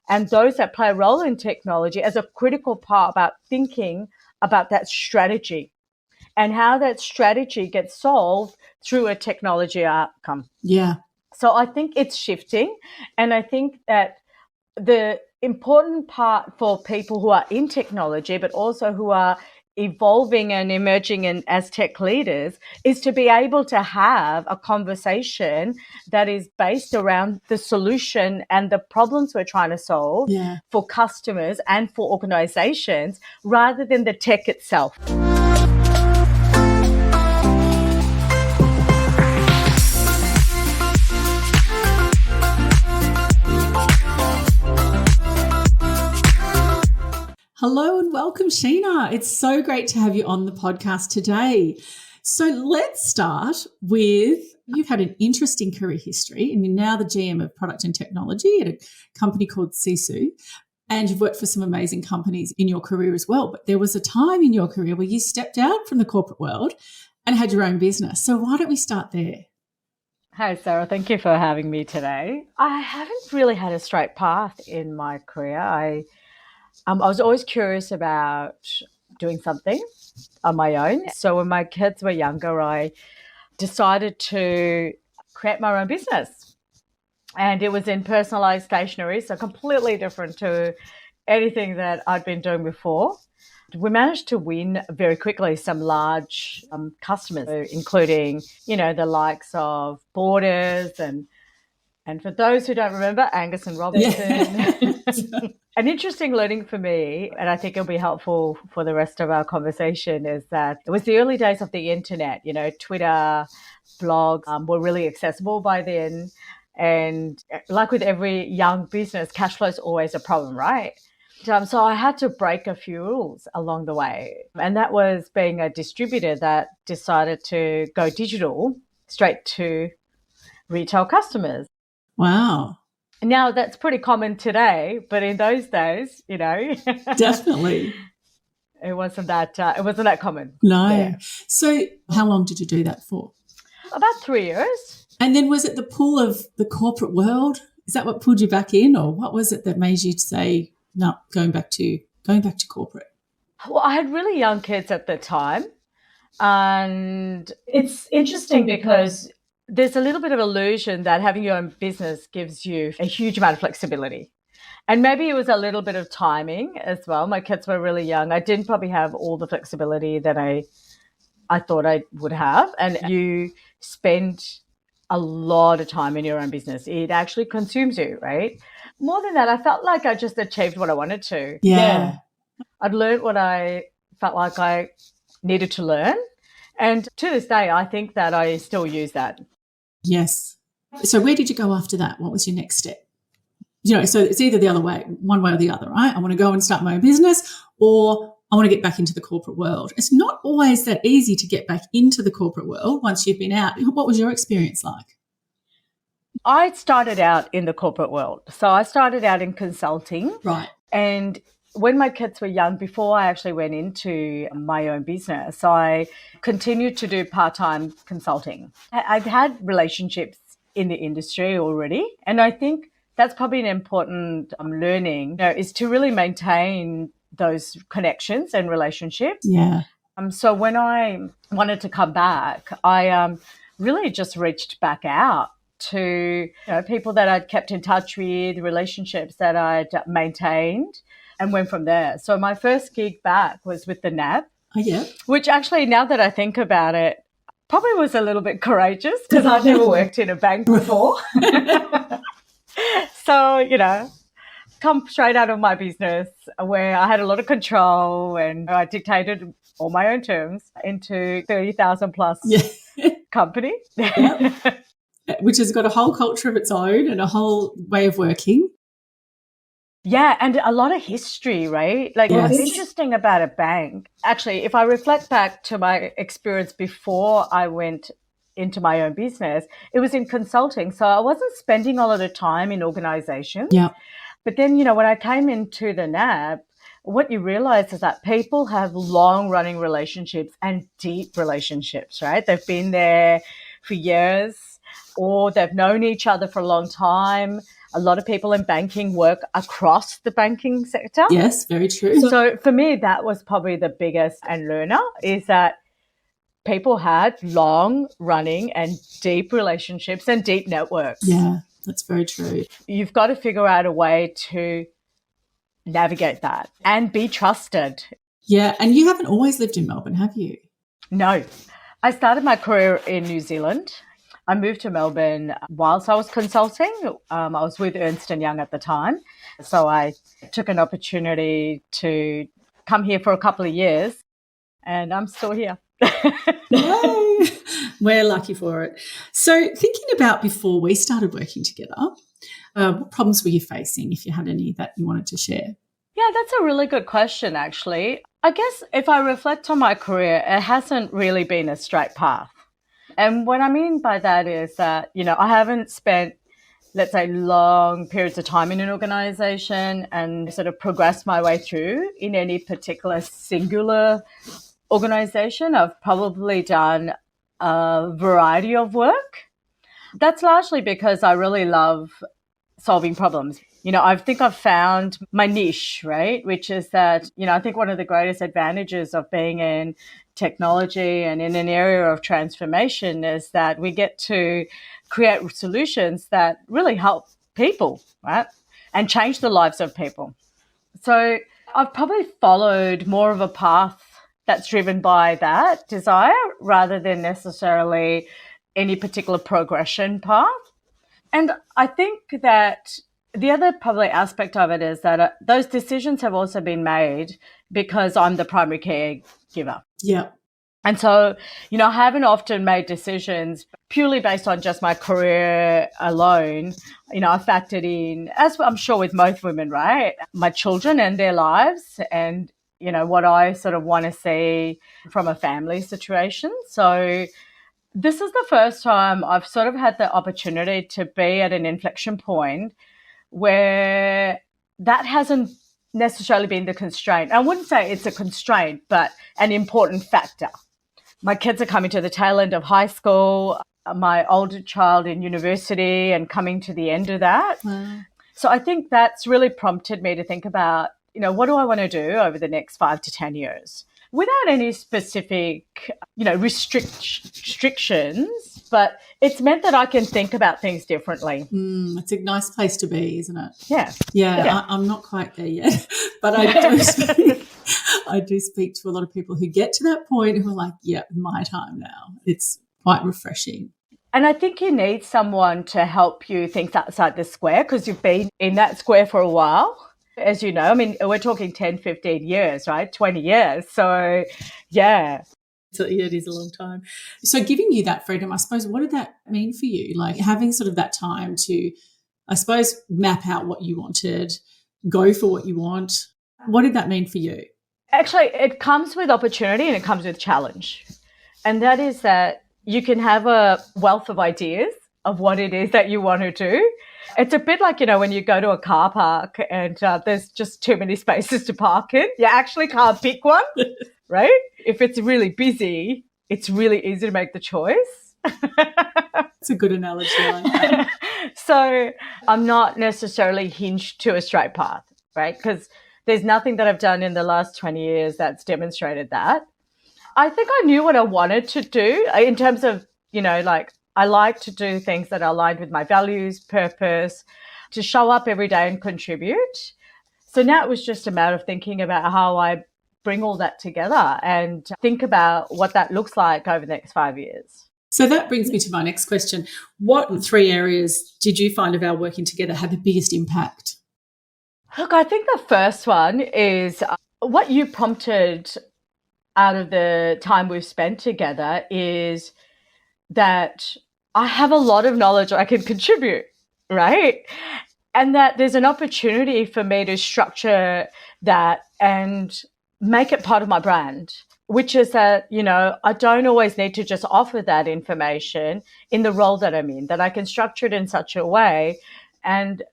and those that play a role in technology as a critical part about thinking about that strategy and how that strategy gets solved through a technology outcome. Yeah. So I think it's shifting, and I think that the important part for people who are in technology, but also who are evolving and emerging as tech leaders, is to be able to have a conversation that is based around the solution and the problems we're trying to solve for customers and for organizations, rather than the tech itself. Hello and welcome, Sheena. It's so great to have you on the podcast today. So let's start with, you've had an interesting career history and you're now the GM of Product and Technology at a company called Sisu, and you've worked for some amazing companies in your career as well. But there was a time in your career where you stepped out from the corporate world and had your own business. So why don't we start there? Hi, Sarah. Thank you for having me today. I haven't really had a straight path in my career. I was always curious about doing something on my own. So when my kids were younger, I decided to create my own business. And it was in personalized stationery, so completely different to anything that I'd been doing before. We managed to win very quickly some large customers, including, the likes of Borders and for those who don't remember, Angus and Robertson. Yeah. An interesting learning for me, and I think it'll be helpful for the rest of our conversation, is that it was the early days of the internet. Twitter, blogs were really accessible by then. And like with every young business, cash flow is always a problem, right? So I had to break a few rules along the way. And that was being a distributor that decided to go digital straight to retail customers. Wow. Now that's pretty common today, but in those days, Definitely. It wasn't that common. No. Yeah. So how long did you do that for? About 3 years. And then was it the pull of the corporate world? Is that what pulled you back in, or what was it that made you say, no, going back to corporate? Well, I had really young kids at the time, and it's interesting because there's a little bit of illusion that having your own business gives you a huge amount of flexibility. And maybe it was a little bit of timing as well. My kids were really young. I didn't probably have all the flexibility that I thought I would have. And you spend a lot of time in your own business. It actually consumes you, right? More than that, I felt like I just achieved what I wanted to. Yeah. I'd learned what I felt like I needed to learn. And to this day, I think that I still use that. Yes. So where did you go after that? What was your next step? So it's either the other way, one way or the other, right? I want to go and start my own business, or I want to get back into the corporate world. It's not always that easy to get back into the corporate world once you've been out. What was your experience like? I started out in the corporate world. So I started out in consulting. Right. And when my kids were young, before I actually went into my own business, I continued to do part-time consulting. I've had relationships in the industry already, and I think that's probably an important learning, is to really maintain those connections and relationships. Yeah. So when I wanted to come back, I really just reached back out to people that I'd kept in touch with, relationships that I'd maintained, and went from there. So my first gig back was with the NAB. Oh, yeah. Which actually, now that I think about it, probably was a little bit courageous because I've never worked in a bank before. So, come straight out of my business where I had a lot of control and I dictated all my own terms into 30,000 plus company. Yep. Which has got a whole culture of its own and a whole way of working. Yeah, and a lot of history, right? Like what's interesting about a bank, actually, if I reflect back to my experience before I went into my own business, it was in consulting. So I wasn't spending a lot of time in organizations. Yeah. But then, when I came into the NAB, what you realize is that people have long-running relationships and deep relationships, right? They've been there for years, or they've known each other for a long time. a lot of people in banking work across the banking sector. Yes, very true. So for me, that was probably the biggest and learner is that people had long running and deep relationships and deep networks. Yeah, that's very true. You've got to figure out a way to navigate that and be trusted. Yeah, and you haven't always lived in Melbourne, have you? No. I started my career in New Zealand. I moved to Melbourne whilst I was consulting. I was with Ernst & Young at the time. So I took an opportunity to come here for a couple of years, and I'm still here. Yay! We're lucky for it. So thinking about before we started working together, what problems were you facing, if you had any that you wanted to share? Yeah, that's a really good question, actually. I guess if I reflect on my career, it hasn't really been a straight path. And what I mean by that is that, I haven't spent, let's say, long periods of time in an organization and sort of progressed my way through in any particular singular organization. I've probably done a variety of work. That's largely because I really love solving problems. I think I've found my niche, right? Which is that, I think one of the greatest advantages of being in technology and in an area of transformation is that we get to create solutions that really help people, right? And change the lives of people. So I've probably followed more of a path that's driven by that desire rather than necessarily any particular progression path. And I think that the other probably aspect of it is that those decisions have also been made because I'm the primary caregiver. Yeah. And so, I haven't often made decisions purely based on just my career alone. I factored in, as I'm sure with most women, right, my children and their lives and, what I sort of want to see from a family situation. So this is the first time I've sort of had the opportunity to be at an inflection point where that hasn't necessarily been the constraint. I wouldn't say it's a constraint, but an important factor. My kids are coming to the tail end of high school, my older child in university and coming to the end of that. Wow. So I think that's really prompted me to think about, what do I want to do over the next 5 to 10 years? Without any specific, restrictions, but it's meant that I can think about things differently. It's a nice place to be, isn't it? Yeah. Yeah. I'm not quite there yet, but I do speak to a lot of people who get to that point who are like, yeah, my time now. It's quite refreshing. And I think you need someone to help you think outside the square because you've been in that square for a while. As you know, I mean, we're talking 10, 15 years, right? 20 years. So, yeah. So, yeah, it is a long time. So giving you that freedom, I suppose, what did that mean for you? Like having sort of that time to, I suppose, map out what you wanted, go for what you want. What did that mean for you? Actually, it comes with opportunity and it comes with challenge. And that is that you can have a wealth of ideas of what it is that you want to do. It's a bit like, when you go to a car park and there's just too many spaces to park in. You actually can't pick one, right? If it's really busy, it's really easy to make the choice. That's a good analogy. So I'm not necessarily hinged to a straight path, right? Because there's nothing that I've done in the last 20 years that's demonstrated that. I think I knew what I wanted to do in terms of, I like to do things that are aligned with my values, purpose, to show up every day and contribute. So now it was just a matter of thinking about how I bring all that together and think about what that looks like over the next 5 years. So that brings me to my next question. What 3 areas did you find of our working together had the biggest impact? Look, I think the first one is what you prompted out of the time we've spent together is that I have a lot of knowledge I can contribute, right? And that there's an opportunity for me to structure that and make it part of my brand, which is that, I don't always need to just offer that information in the role that I'm in, that I can structure it in such a way and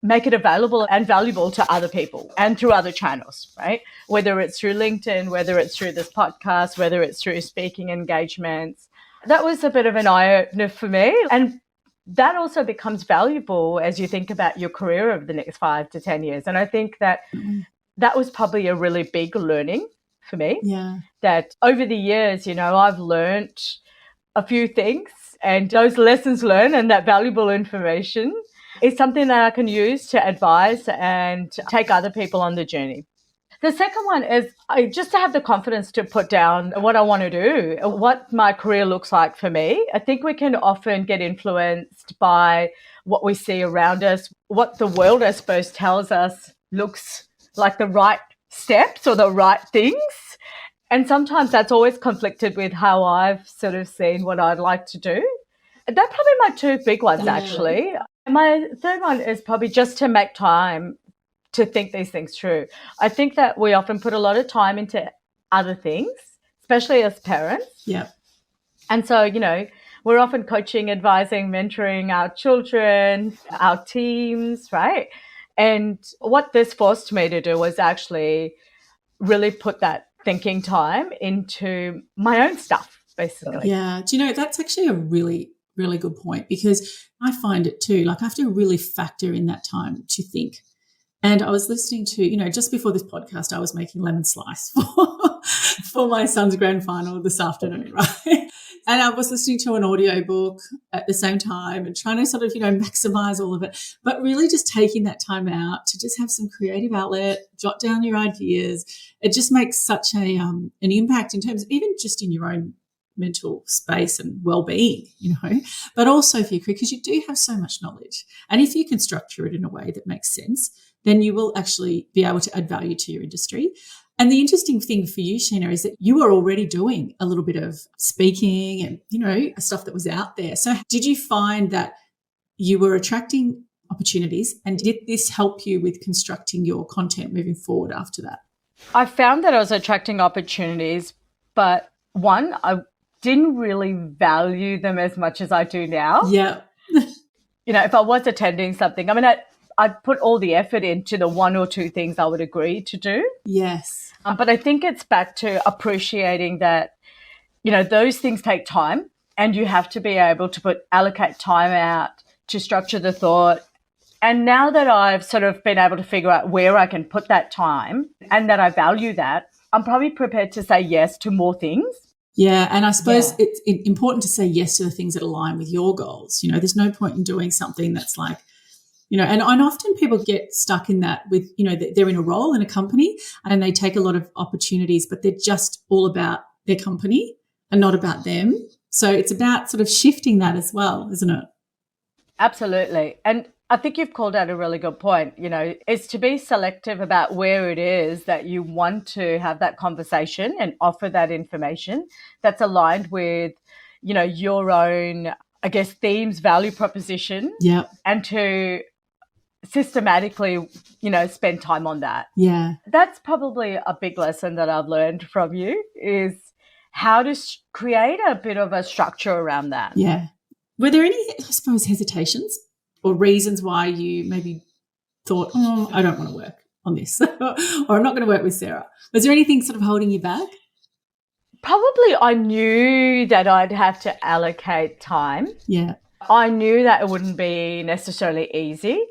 make it available and valuable to other people and through other channels, right? Whether it's through LinkedIn, whether it's through this podcast, whether it's through speaking engagements. That was a bit of an eye-opener for me. And that also becomes valuable as you think about your career over the next 5 to 10 years. And I think that that was probably a really big learning for me. Yeah. That over the years, I've learned a few things, and those lessons learned and that valuable information is something that I can use to advise and take other people on the journey. The second one is just to have the confidence to put down what I want to do, what my career looks like for me. I think we can often get influenced by what we see around us, what the world, I suppose, tells us looks like the right steps or the right things. And sometimes that's always conflicted with how I've sort of seen what I'd like to do. They're probably my two big ones, actually. My third one is probably just to make time to think these things through. I think that we often put a lot of time into other things, especially as parents. Yeah. And so, we're often coaching, advising, mentoring our children, our teams, right? And what this forced me to do was actually really put that thinking time into my own stuff, basically. Yeah. Do you know, that's actually a really, really good point, because I find it too, like I have to really factor in that time to think. And I was listening to, just before this podcast, I was making lemon slice for my son's grand final this afternoon, right? And I was listening to an audiobook at the same time and trying to sort of, maximize all of it, but really just taking that time out to just have some creative outlet, jot down your ideas. It just makes such an impact in terms of even just in your own mental space and well-being, but also for your career, because you do have so much knowledge. And if you can structure it in a way that makes sense, then you will actually be able to add value to your industry. And the interesting thing for you, Sheena, is that you were already doing a little bit of speaking and, stuff that was out there. So did you find that you were attracting opportunities, and did this help you with constructing your content moving forward after that? I found that I was attracting opportunities, but one, I didn't really value them as much as I do now. Yeah. If I was attending something, I'd put all the effort into the one or two things I would agree to do. Yes. But I think it's back to appreciating that, those things take time, and you have to be able to allocate time out to structure the thought. And now that I've sort of been able to figure out where I can put that time and that I value that, I'm probably prepared to say yes to more things. Yeah, and I suppose it's important to say yes to the things that align with your goals. There's no point in doing something that's like, and often people get stuck in that with, they're in a role in a company and they take a lot of opportunities, but they're just all about their company and not about them. So it's about sort of shifting that as well, isn't it? Absolutely. And I think you've called out a really good point, is to be selective about where it is that you want to have that conversation and offer that information that's aligned with, your own, I guess, themes, value proposition. Yeah. And to systematically, spend time on that. Yeah. That's probably a big lesson that I've learned from you, is how to create a bit of a structure around that. Yeah. Were there any, I suppose, hesitations or reasons why you maybe thought, I don't want to work on this or I'm not going to work with Sarah? Was there anything sort of holding you back? Probably I knew that I'd have to allocate time. Yeah. I knew that it wouldn't be necessarily easy.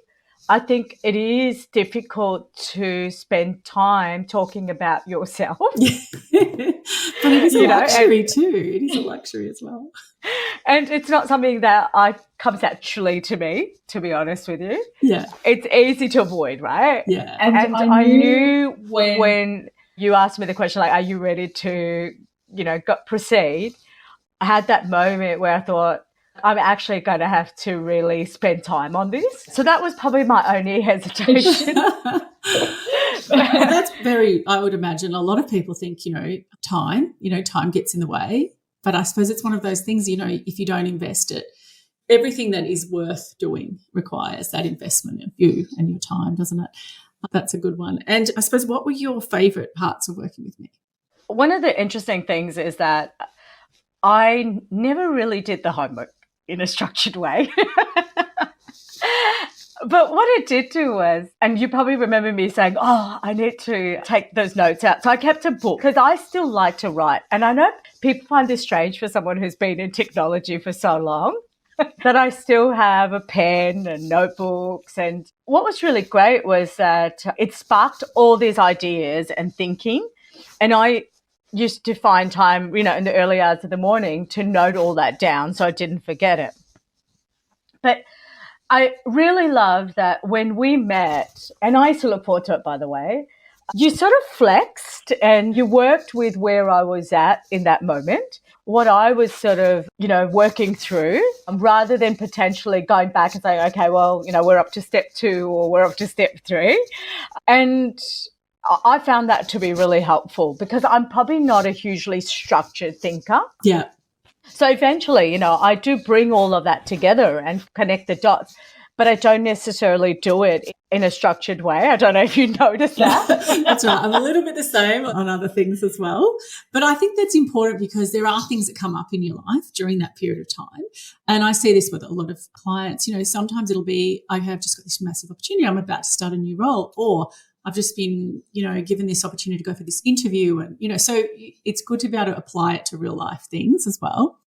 I think it is difficult to spend time talking about yourself. But it is a luxury too. It is a luxury as well. And it's not something that comes naturally to me, to be honest with you. Yeah. It's easy to avoid, right? Yeah. And I knew when you asked me the question, like, are you ready to, proceed? I had that moment where I thought, I'm actually going to have to really spend time on this. So that was probably my only hesitation. Well, that's I would imagine a lot of people think, time gets in the way. But I suppose it's one of those things, if you don't invest it, everything that is worth doing requires that investment of you and your time, doesn't it? That's a good one. And I suppose, what were your favourite parts of working with me? One of the interesting things is that I never really did the homework in a structured way. But what it did do was, and you probably remember me saying, I need to take those notes out. So I kept a book because I still like to write. And I know people find this strange for someone who's been in technology for so long. that I still have a pen and notebooks. And what was really great was that it sparked all these ideas and thinking. And I used to find time, in the early hours of the morning to note all that down so I didn't forget it. But I really love that when we met, and I used to look forward to it, by the way, you sort of flexed and you worked with where I was at in that moment, what I was sort of, working through, rather than potentially going back and saying, okay, well, we're up to step 2 or we're up to step 3. And I found that to be really helpful because I'm probably not a hugely structured thinker. Yeah. So eventually, I do bring all of that together and connect the dots, but I don't necessarily do it in a structured way. I don't know if you noticed that. That's right. I'm a little bit the same on other things as well. But I think that's important because there are things that come up in your life during that period of time. And I see this with a lot of clients. Sometimes it'll be, I have just got this massive opportunity. I'm about to start a new role, or I've just been, given this opportunity to go for this interview. And, so it's good to be able to apply it to real life things as well.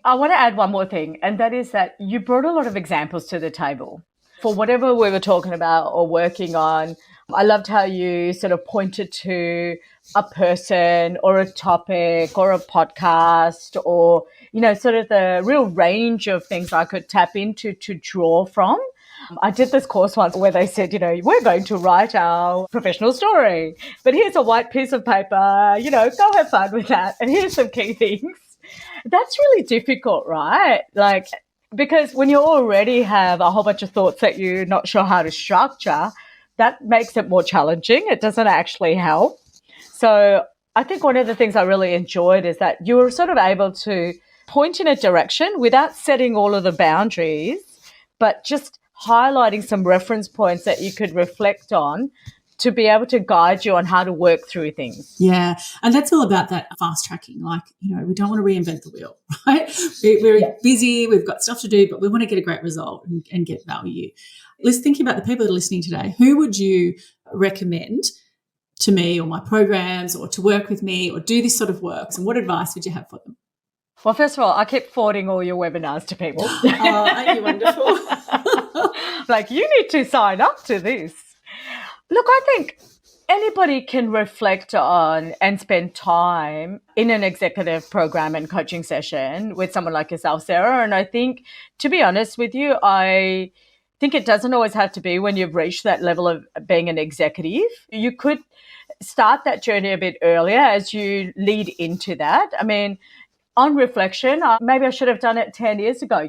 I want to add one more thing, and that is that you brought a lot of examples to the table for whatever we were talking about or working on. I loved how you sort of pointed to a person or a topic or a podcast or, sort of the real range of things I could tap into to draw from. I did this course once where they said, we're going to write our professional story, but here's a white piece of paper, go have fun with that. And here's some key things. That's really difficult, right? Because when you already have a whole bunch of thoughts that you're not sure how to structure, that makes it more challenging. It doesn't actually help. So I think one of the things I really enjoyed is that you were sort of able to point in a direction without setting all of the boundaries, but just highlighting some reference points that you could reflect on to be able to guide you on how to work through things. Yeah. And that's all about that fast tracking. We don't want to reinvent the wheel, right? We're busy, we've got stuff to do, but we want to get a great result and get value. Let's think about the people that are listening today. Who would you recommend to me or my programs or to work with me or do this sort of work? And what advice would you have for them? Well, first of all, I keep forwarding all your webinars to people. Oh, aren't you wonderful? You need to sign up to this. Look, I think anybody can reflect on and spend time in an executive program and coaching session with someone like yourself, Sarah. And I think, to be honest with you, I think it doesn't always have to be when you've reached that level of being an executive. You could start that journey a bit earlier as you lead into that. I mean, on reflection, maybe I should have done it 10 years ago,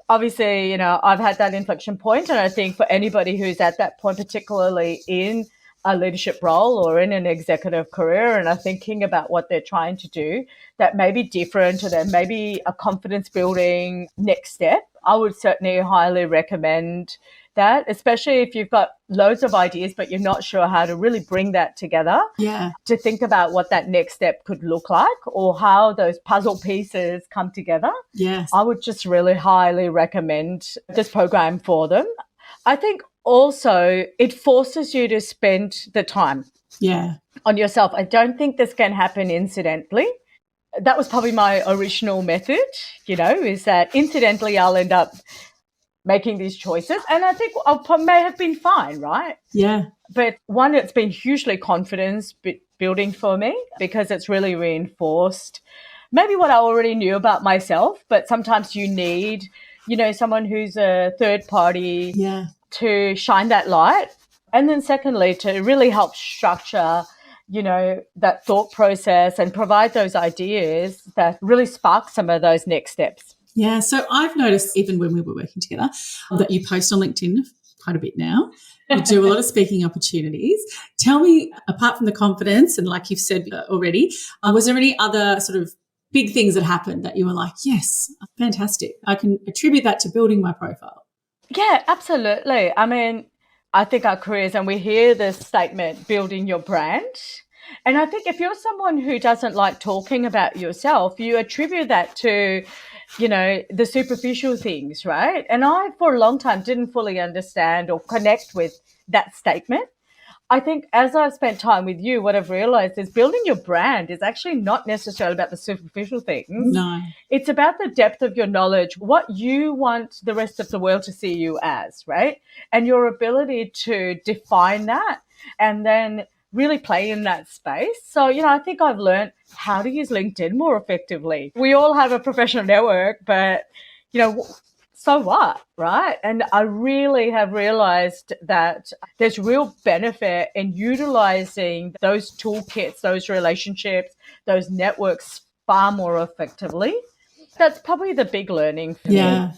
Obviously, I've had that inflection point, and I think for anybody who's at that point, particularly in a leadership role or in an executive career and are thinking about what they're trying to do, that may be different or that may be a confidence building next step, I would certainly highly recommend that, especially if you've got loads of ideas, but you're not sure how to really bring that together. Yeah. To think about what that next step could look like or how those puzzle pieces come together. Yes. I would just really highly recommend this program for them. I think also it forces you to spend the time on yourself. I don't think this can happen incidentally. That was probably my original method, is that incidentally I'll end up making these choices. And I think I may have been fine, right? Yeah. But one, it's been hugely confidence building for me because it's really reinforced maybe what I already knew about myself, but sometimes you need, someone who's a third party to shine that light. And then secondly, to really help structure, that thought process and provide those ideas that really spark some of those next steps. Yeah, so I've noticed even when we were working together that you post on LinkedIn quite a bit now. You do a lot of speaking opportunities. Tell me, apart from the confidence and like you've said already, was there any other sort of big things that happened that you were like, yes, fantastic. I can attribute that to building my profile. Yeah, absolutely. I mean, I think our careers, and we hear this statement, building your brand. And I think if you're someone who doesn't like talking about yourself, you attribute that to the superficial things, right? And I, for a long time, didn't fully understand or connect with that statement. I think as I've spent time with you, what I've realized is building your brand is actually not necessarily about the superficial things. No. It's about the depth of your knowledge, what you want the rest of the world to see you as, right? And your ability to define that and then really play in that space. So, I think I've learned how to use LinkedIn more effectively. We all have a professional network, but, so what, right? And I really have realized that there's real benefit in utilizing those toolkits, those relationships, those networks far more effectively. That's probably the big learning for me. Yeah.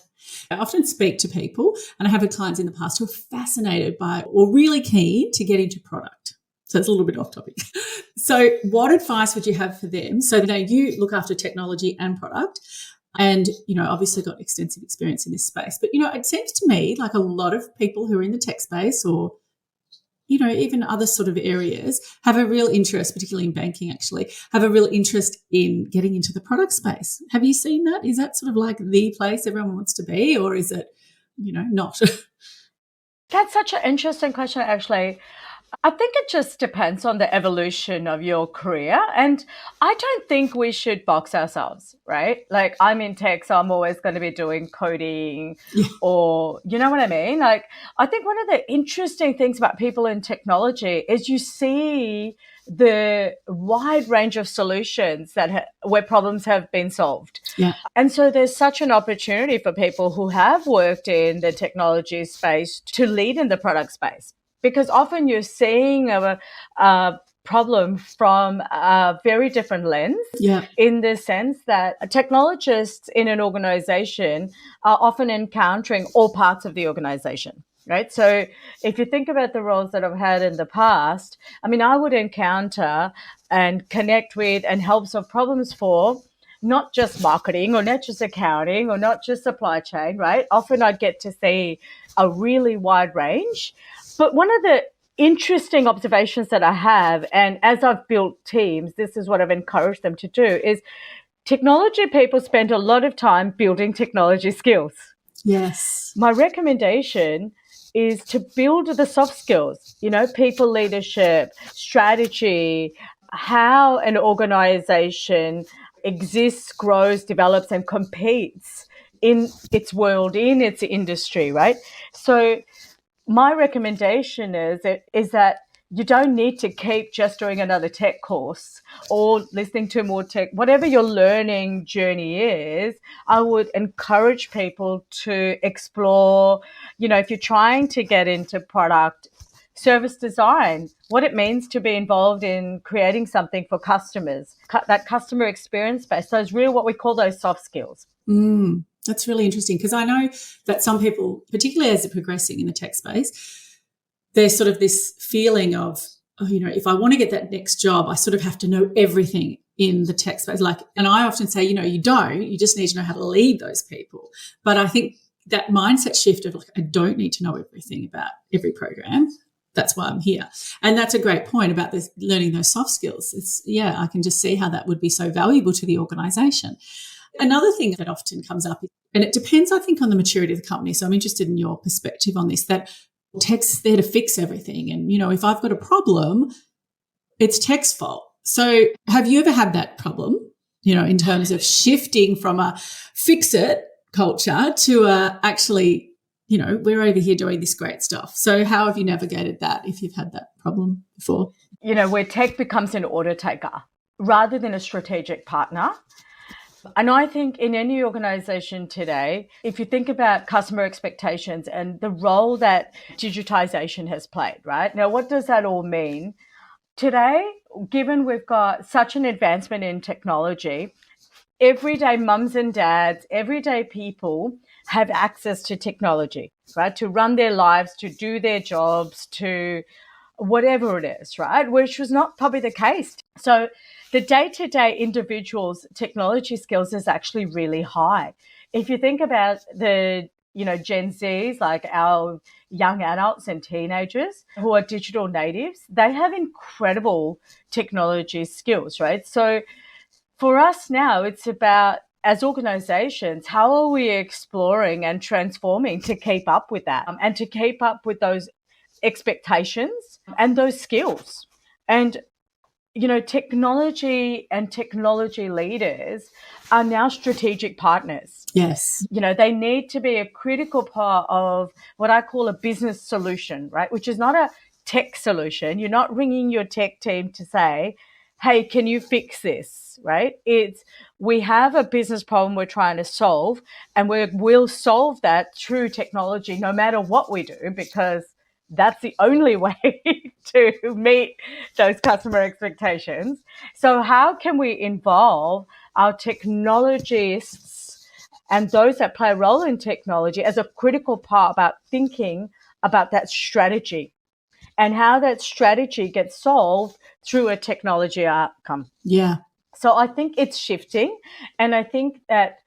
I often speak to people, and I have had clients in the past who are fascinated by or really keen to get into product. So it's a little bit off topic. So what advice would you have for them? So you look after technology and product and, obviously got extensive experience in this space. But, it seems to me like a lot of people who are in the tech space or, even other sort of areas have a real interest, particularly in banking actually, have a real interest in getting into the product space. Have you seen that? Is that sort of like the place everyone wants to be, or is it, not? That's such an interesting question, actually. I think it just depends on the evolution of your career. And I don't think we should box ourselves, right? Like, I'm in tech, so I'm always going to be doing coding or, you know what I mean? Like, I think one of the interesting things about people in technology is you see the wide range of solutions where problems have been solved. Yeah. And so there's such an opportunity for people who have worked in the technology space to lead in the product space. Because often you're seeing a problem from a very different lens, in the sense that technologists in an organization are often encountering all parts of the organization, right? So if you think about the roles that I've had in the past, I would encounter and connect with and help solve problems for not just marketing or not just accounting or not just supply chain, right? Often I'd get to see a really wide range. But one of the interesting observations that I have, and as I've built teams, this is what I've encouraged them to do, is technology people spend a lot of time building technology skills. Yes. My recommendation is to build the soft skills, people leadership, strategy, how an organization exists, grows, develops, and competes in its world, in its industry, right? So my recommendation is that you don't need to keep just doing another tech course or listening to more tech. Whatever your learning journey is, I would encourage people to explore, if you're trying to get into product, service design, what it means to be involved in creating something for customers, that customer experience base. So it's really what we call those soft skills. That's really interesting, because I know that some people, particularly as they're progressing in the tech space, there's sort of this feeling of, if I want to get that next job, I sort of have to know everything in the tech space. And I often say, you don't, you just need to know how to lead those people. But I think that mindset shift of I don't need to know everything about every program. That's why I'm here. And that's a great point about this, learning those soft skills. I can just see how that would be so valuable to the organization. Another thing that often comes up, and it depends, I think, on the maturity of the company. So I'm interested in your perspective on this, that tech's there to fix everything. And, if I've got a problem, it's tech's fault. So have you ever had that problem, in terms of shifting from a fix it culture to actually, we're over here doing this great stuff. So how have you navigated that if you've had that problem before? Where tech becomes an order taker rather than a strategic partner. And I think in any organization today, if you think about customer expectations and the role that digitization has played, right? Now, what does that all mean? Today, given we've got such an advancement in technology, everyday mums and dads, everyday people have access to technology, right? To run their lives, to do their jobs, to whatever it is, right? Which was not probably the case. So the day-to-day individual's technology skills is actually really high. If you think about the, Gen Zs, like our young adults and teenagers who are digital natives, they have incredible technology skills, right? So for us now, it's about, as organizations, how are we exploring and transforming to keep up with that and to keep up with those expectations and those skills. And technology and technology leaders are now strategic partners. Yes. They need to be a critical part of what I call a business solution, right? Which is not a tech solution. You're not ringing your tech team to say, hey, can you fix this, right? We have a business problem we're trying to solve, and we'll solve that through technology no matter what we do, because that's the only way to meet those customer expectations. So how can we involve our technologists and those that play a role in technology as a critical part about thinking about that strategy and how that strategy gets solved through a technology outcome? Yeah. So I think it's shifting, and I think that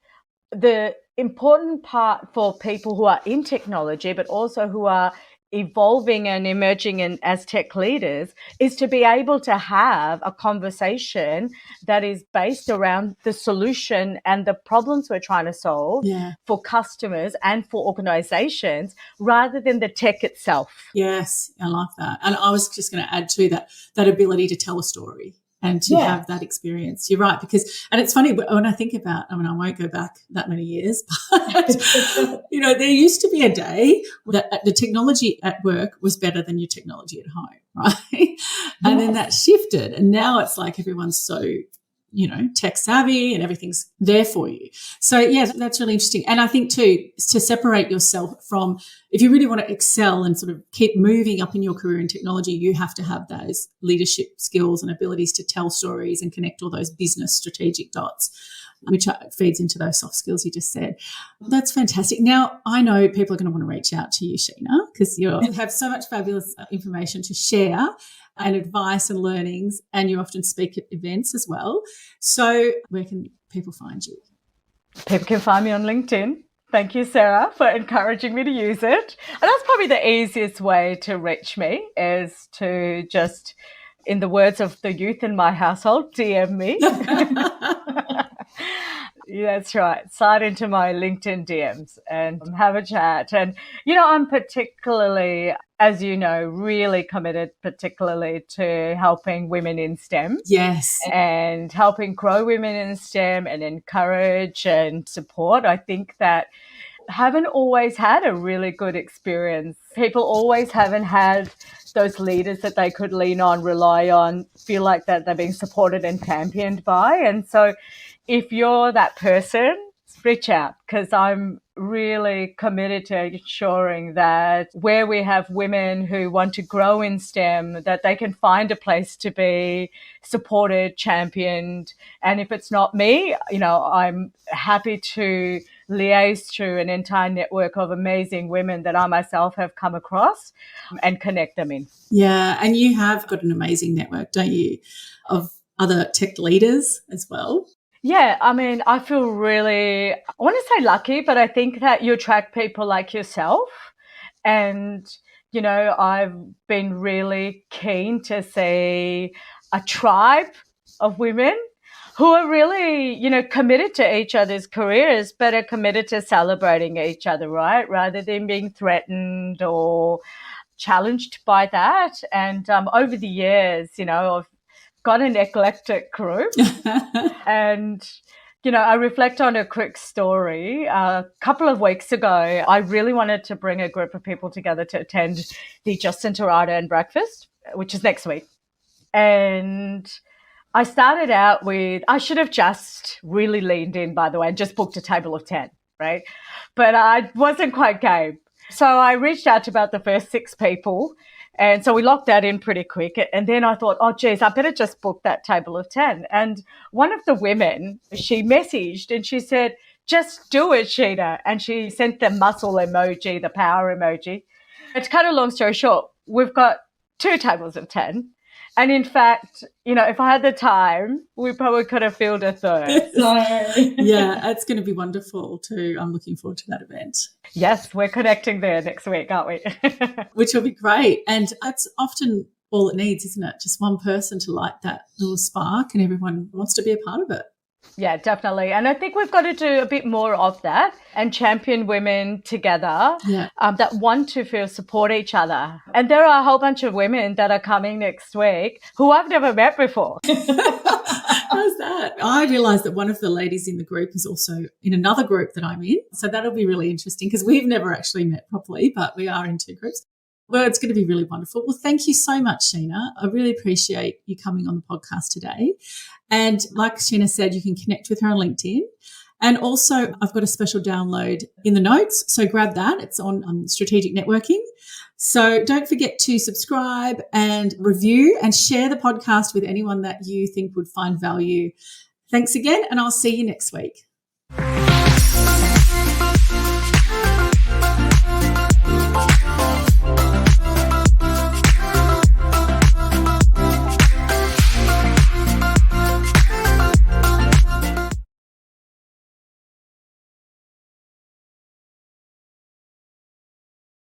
the important part for people who are in technology, but also who are evolving and emerging as tech leaders, is to be able to have a conversation that is based around the solution and the problems we're trying to solve for customers and for organizations, rather than the tech itself. Yes, I like that. And I was just going to add to that ability to tell a story and to have that experience. You're right, and it's funny when I think about, I won't go back that many years, but, there used to be a day that the technology at work was better than your technology at home, right? And then that shifted, and now it's like everyone's so, tech savvy and everything's there for you. So, that's really interesting. And I think, too, to separate yourself from, if you really want to excel and sort of keep moving up in your career in technology, you have to have those leadership skills and abilities to tell stories and connect all those business strategic dots, which feeds into those soft skills you just said. That's fantastic. Now, I know people are going to want to reach out to you, Sheena, because you have so much fabulous information to share and advice and learnings, and you often speak at events as well. So where can people find you? People can find me on LinkedIn. Thank you, Sarah, for encouraging me to use it. And that's probably the easiest way to reach me, is to just, in the words of the youth in my household, DM me. Yeah, that's right. Slide into my LinkedIn DMs and have a chat. And, I'm particularly, as you know, really committed particularly to helping women in STEM. Yes. And helping grow women in STEM and encourage and support. I think that haven't always had a really good experience. People always haven't had those leaders that they could lean on, rely on, feel like that they're being supported and championed by. And so if you're that person, reach out, because I'm really committed to ensuring that where we have women who want to grow in STEM, that they can find a place to be supported, championed. And if it's not me, I'm happy to liaise through an entire network of amazing women that I myself have come across and connect them in. Yeah, and you have got an amazing network, don't you, of other tech leaders as well? Yeah, I feel really, I want to say lucky, but I think that you attract people like yourself. And, I've been really keen to see a tribe of women who are really, committed to each other's careers, but are committed to celebrating each other, right? Rather than being threatened or challenged by that. And over the years, I've got an eclectic group. And, I reflect on a quick story. A couple of weeks ago, I really wanted to bring a group of people together to attend the Justin Terada and breakfast, which is next week. And I started out with, I should have just really leaned in, by the way, and just booked a table of 10, right? But I wasn't quite game. So I reached out to about the first 6 people. And so we locked that in pretty quick. And then I thought, oh, geez, I better just book that table of 10. And one of the women, she messaged and she said, just do it, Sheena. And she sent the muscle emoji, the power emoji. And to cut a long story short, we've got 2 tables of 10. And in fact, if I had the time, we probably could have filled a third. Yeah, it's going to be wonderful too. I'm looking forward to that event. Yes, we're connecting there next week, aren't we? Which will be great. And that's often all it needs, isn't it? Just one person to light that little spark and everyone wants to be a part of it. Yeah, definitely. And I think we've got to do a bit more of that and champion women together that want to feel support each other. And there are a whole bunch of women that are coming next week who I've never met before. How's that? I realised that one of the ladies in the group is also in another group that I'm in. So that'll be really interesting because we've never actually met properly, but we are in two groups. Well, it's going to be really wonderful. Well, thank you so much, Sheena. I really appreciate you coming on the podcast today. And like Sheena said, you can connect with her on LinkedIn. And also, I've got a special download in the notes. So grab that. It's on strategic networking. So don't forget to subscribe and review and share the podcast with anyone that you think would find value. Thanks again, and I'll see you next week.